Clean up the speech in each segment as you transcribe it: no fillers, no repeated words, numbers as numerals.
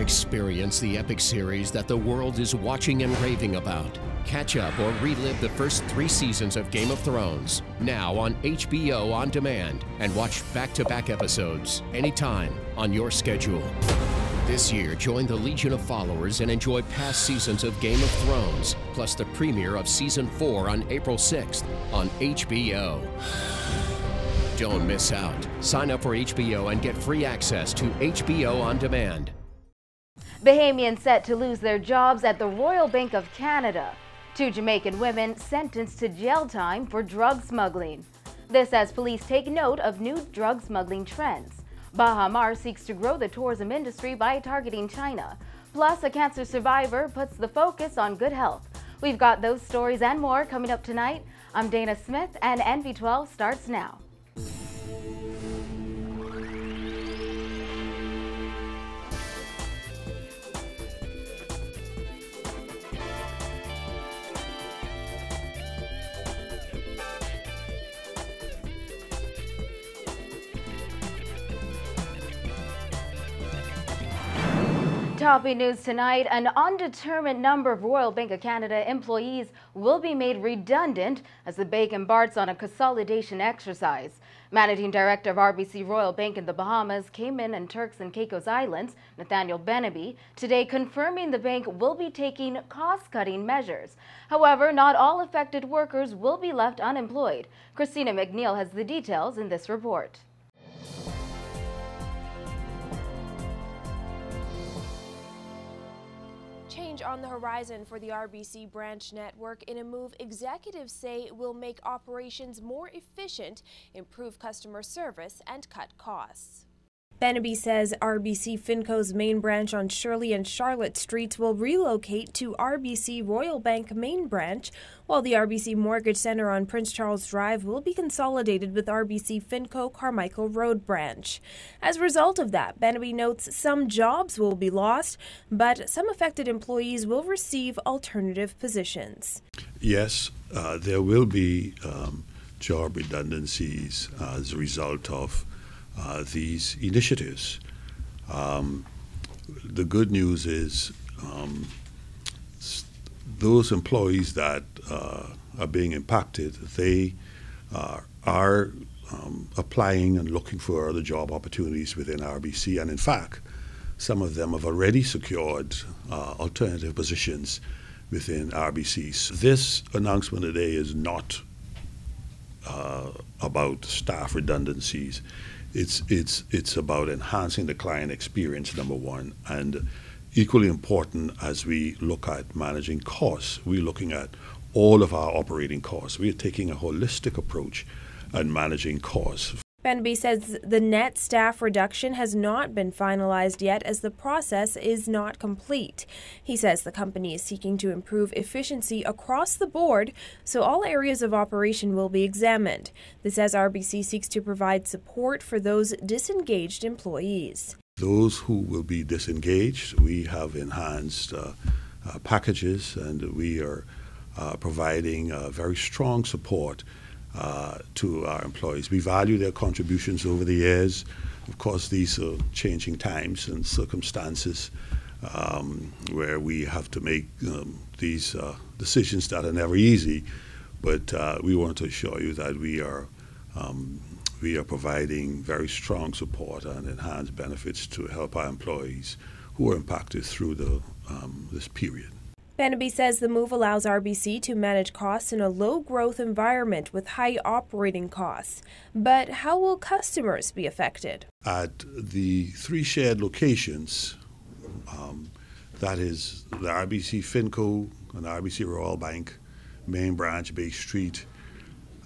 Experience the epic series that the world is watching and raving about. Catch up or relive the first 3 seasons of Game of Thrones, now on HBO On Demand, and watch back-to-back episodes anytime on your schedule. This year, join the Legion of Followers and enjoy past seasons of Game of Thrones, plus the premiere of Season 4 on April 6th on HBO. Don't miss out. Sign up for HBO and get free access to HBO On Demand. Bahamians set to lose their jobs at the Royal Bank of Canada. 2 Jamaican women sentenced to jail time for drug smuggling. This as police take note of new drug smuggling trends. Bahamar seeks to grow the tourism industry by targeting China. Plus, a cancer survivor puts the focus on good health. We've got those stories and more coming up tonight. I'm Dana Smith, and NV12 starts now. Topping news tonight, an undetermined number of Royal Bank of Canada employees will be made redundant as the bank embarks on a consolidation exercise. Managing Director of RBC Royal Bank in the Bahamas, Cayman and Turks and Caicos Islands, Nathaniel Benaby, today confirming the bank will be taking cost-cutting measures. However, not all affected workers will be left unemployed. Christina McNeil has the details in this report. Change on the horizon for the RBC branch network in a move executives say will make operations more efficient, improve customer service, and cut costs. Benaby says RBC Finco's main branch on Shirley and Charlotte Streets will relocate to RBC Royal Bank main branch, while the RBC Mortgage Center on Prince Charles Drive will be consolidated with RBC Finco Carmichael Road branch. As a result of that, Benaby notes some jobs will be lost, but some affected employees will receive alternative positions. Yes, there will be job redundancies as a result of these initiatives. The good news is those employees that are being impacted, they are applying and looking for other job opportunities within RBC, and in fact, some of them have already secured alternative positions within RBC. This announcement today is not about staff redundancies. It's about enhancing the client experience, number one, and equally important as we look at managing costs, we're looking at all of our operating costs. We are taking a holistic approach at managing costs. Benaby says the net staff reduction has not been finalized yet as the process is not complete. He says the company is seeking to improve efficiency across the board, so all areas of operation will be examined. This as RBC seeks to provide support for those disengaged employees. Those who will be disengaged, we have enhanced packages, and we are providing very strong support to our employees. We value their contributions over the years. Of course, these are changing times and circumstances where we have to make these decisions that are never easy, but we want to assure you that we are providing very strong support and enhanced benefits to help our employees who are impacted through this period. Benaby says the move allows RBC to manage costs in a low-growth environment with high operating costs. But how will customers be affected? At the 3 shared locations, that is the RBC Finco and RBC Royal Bank main branch, Bay Street,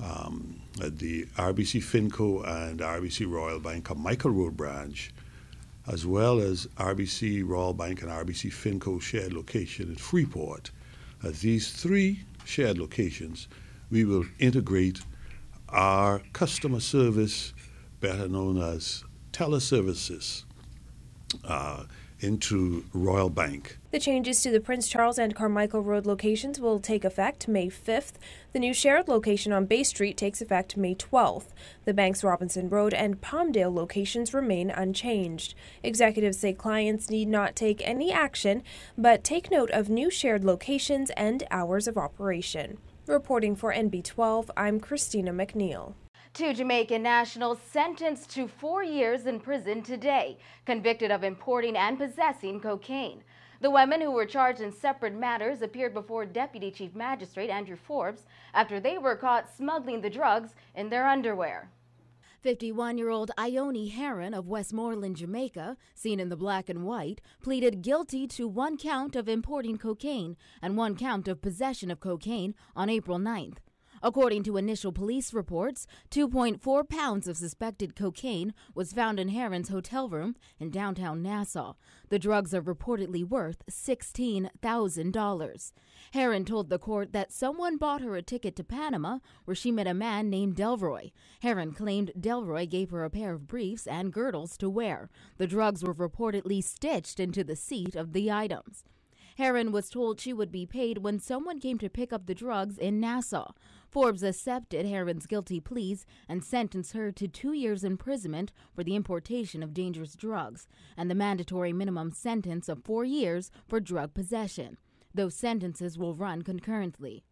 at the RBC Finco and RBC Royal Bank Carmichael Road branch, as well as RBC Royal Bank and RBC Finco shared location in Freeport. At these 3 shared locations, we will integrate our customer service, better known as teleservices, into Royal Bank. The changes to the Prince Charles and Carmichael Road locations will take effect May 5th. The new shared location on Bay Street takes effect May 12th. The Banks Robinson Road and Palmdale locations remain unchanged. Executives say clients need not take any action, but take note of new shared locations and hours of operation. Reporting for NB12, I'm Christina McNeil. Two Jamaican nationals sentenced to 4 years in prison today, convicted of importing and possessing cocaine. The women, who were charged in separate matters, appeared before Deputy Chief Magistrate Andrew Forbes after they were caught smuggling the drugs in their underwear. 51-year-old Ione Heron of Westmoreland, Jamaica, seen in the black and white, pleaded guilty to 1 count of importing cocaine and 1 count of possession of cocaine on April 9th. According to initial police reports, 2.4 pounds of suspected cocaine was found in Heron's hotel room in downtown Nassau. The drugs are reportedly worth $16,000. Heron told the court that someone bought her a ticket to Panama where she met a man named Delroy. Heron claimed Delroy gave her a pair of briefs and girdles to wear. The drugs were reportedly stitched into the seat of the items. Heron was told she would be paid when someone came to pick up the drugs in Nassau. Forbes accepted Heron's guilty pleas and sentenced her to 2 years imprisonment for the importation of dangerous drugs and the mandatory minimum sentence of 4 years for drug possession. Those sentences will run concurrently.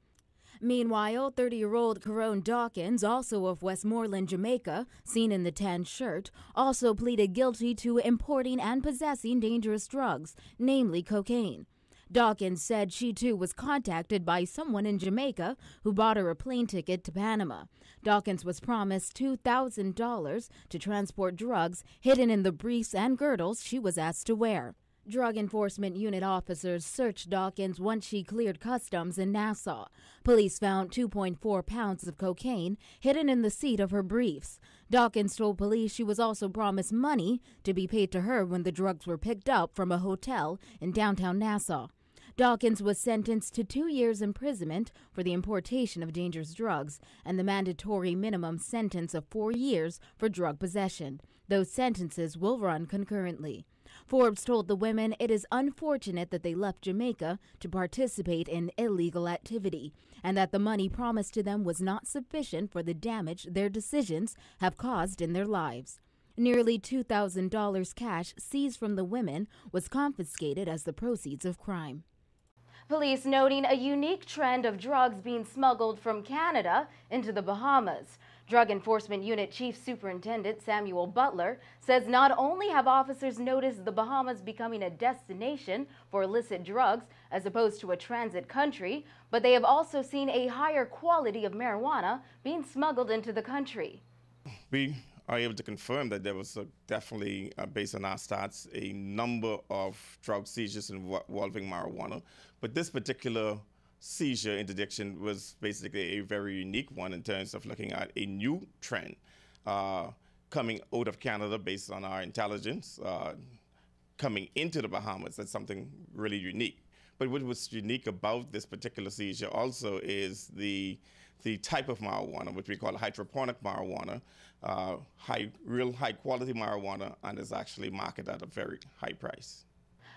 Meanwhile, 30-year-old Carone Dawkins, also of Westmoreland, Jamaica, seen in the tan shirt, also pleaded guilty to importing and possessing dangerous drugs, namely cocaine. Dawkins said she too was contacted by someone in Jamaica who bought her a plane ticket to Panama. Dawkins was promised $2,000 to transport drugs hidden in the briefs and girdles she was asked to wear. Drug Enforcement Unit officers searched Dawkins once she cleared customs in Nassau. Police found 2.4 pounds of cocaine hidden in the seat of her briefs. Dawkins told police she was also promised money to be paid to her when the drugs were picked up from a hotel in downtown Nassau. Dawkins was sentenced to 2 years imprisonment for the importation of dangerous drugs and the mandatory minimum sentence of 4 years for drug possession. Those sentences will run concurrently. Forbes told the women it is unfortunate that they left Jamaica to participate in illegal activity and that the money promised to them was not sufficient for the damage their decisions have caused in their lives. Nearly $2,000 cash seized from the women was confiscated as the proceeds of crime. Police noting a unique trend of drugs being smuggled from Canada into the Bahamas. Drug Enforcement Unit Chief Superintendent Samuel Butler says not only have officers noticed the Bahamas becoming a destination for illicit drugs as opposed to a transit country, but they have also seen a higher quality of marijuana being smuggled into the country. We are able to confirm that there was definitely, based on our stats, a number of drug seizures involving marijuana. But this particular seizure interdiction was basically a very unique one in terms of looking at a new trend coming out of Canada based on our intelligence, coming into the Bahamas. That's something really unique. But what was unique about this particular seizure also is the type of marijuana, which we call hydroponic marijuana, real high quality marijuana, and is actually marketed at a very high price.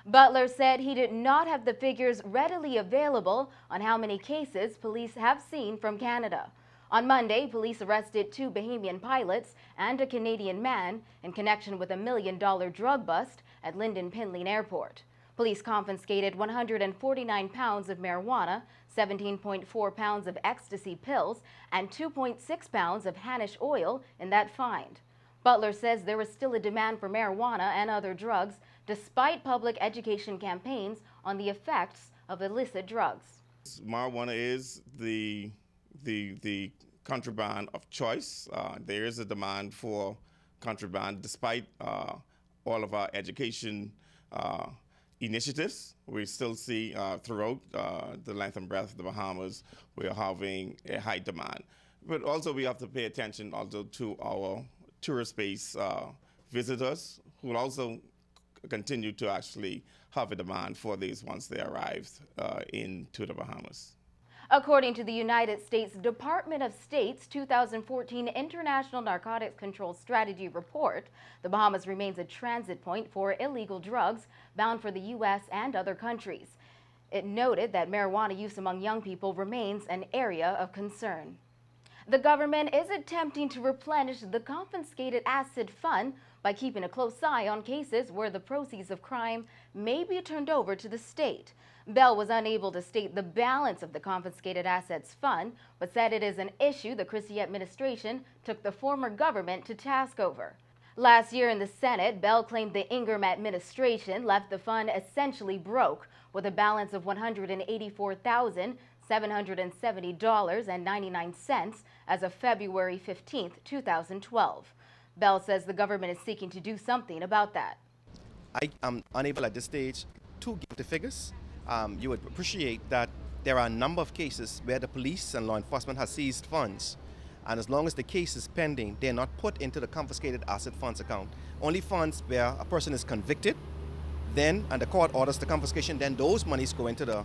Butler said he did not have the figures readily available on how many cases police have seen from Canada. On Monday, police arrested 2 Bahamian pilots and a Canadian man in connection with a $1 million drug bust at Lyndon Pinley Airport. Police confiscated 149 pounds of marijuana, 17.4 pounds of ecstasy pills, and 2.6 pounds of Hanish oil in that find. Butler says there is still a demand for marijuana and other drugs, despite public education campaigns on the effects of illicit drugs. Marijuana is the contraband of choice. There is a demand for contraband despite all of our education initiatives. We still see throughout the length and breadth of the Bahamas, we are having a high demand. But also we have to pay attention also to our tourist-based visitors who will also continue to actually have a demand for these once they arrive into the Bahamas. According to the United States Department of State's 2014 International Narcotics Control Strategy Report, the Bahamas remains a transit point for illegal drugs bound for the U.S. and other countries. It noted that marijuana use among young people remains an area of concern. The government is attempting to replenish the confiscated asset fund by keeping a close eye on cases where the proceeds of crime may be turned over to the state. Bell was unable to state the balance of the confiscated assets fund, but said it is an issue the Christie administration took the former government to task over. Last year in the Senate, Bell claimed the Ingram administration left the fund essentially broke, with a balance of $184,770.99 as of February 15, 2012. Bell says the government is seeking to do something about that. I am unable at this stage to give the figures. You would appreciate that there are a number of cases where the police and law enforcement has seized funds, and as long as the case is pending, they're not put into the confiscated asset funds account. Only funds where a person is convicted, then and the court orders the confiscation, then those monies go into the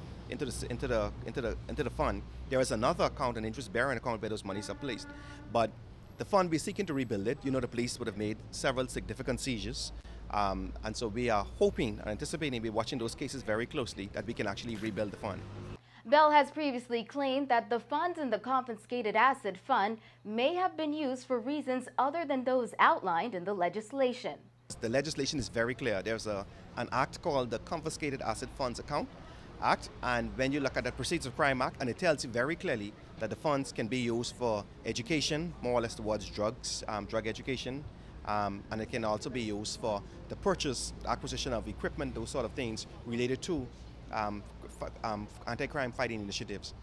fund. There is another account, an interest-bearing account, where those monies are placed. But the fund, we're seeking to rebuild it. You know, the police would have made several significant seizures. And so we are hoping and anticipating, we're watching those cases very closely, that we can actually rebuild the fund. Bell has previously claimed that the funds in the confiscated asset fund may have been used for reasons other than those outlined in the legislation. The legislation is very clear. There's an act called the Confiscated Asset Funds Account Act, and when you look at the Proceeds of Crime Act, and it tells you very clearly that the funds can be used for education, more or less towards drugs, drug education, and it can also be used for the purchase, acquisition of equipment, those sort of things related to anti-crime fighting initiatives.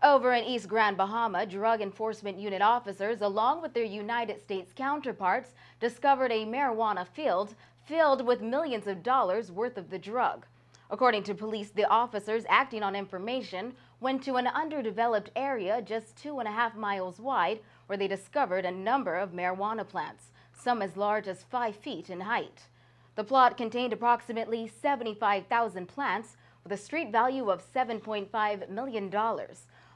Over in East Grand Bahama, Drug Enforcement Unit officers, along with their United States counterparts, discovered a marijuana field filled with millions of dollars worth of the drug. According to police, the officers, acting on information, went to an underdeveloped area just 2.5 miles wide, where they discovered a number of marijuana plants, some as large as 5 feet in height. The plot contained approximately 75,000 plants with a street value of $7.5 million.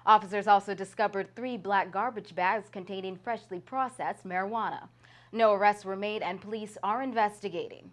Officers also discovered 3 black garbage bags containing freshly processed marijuana. No arrests were made and police are investigating.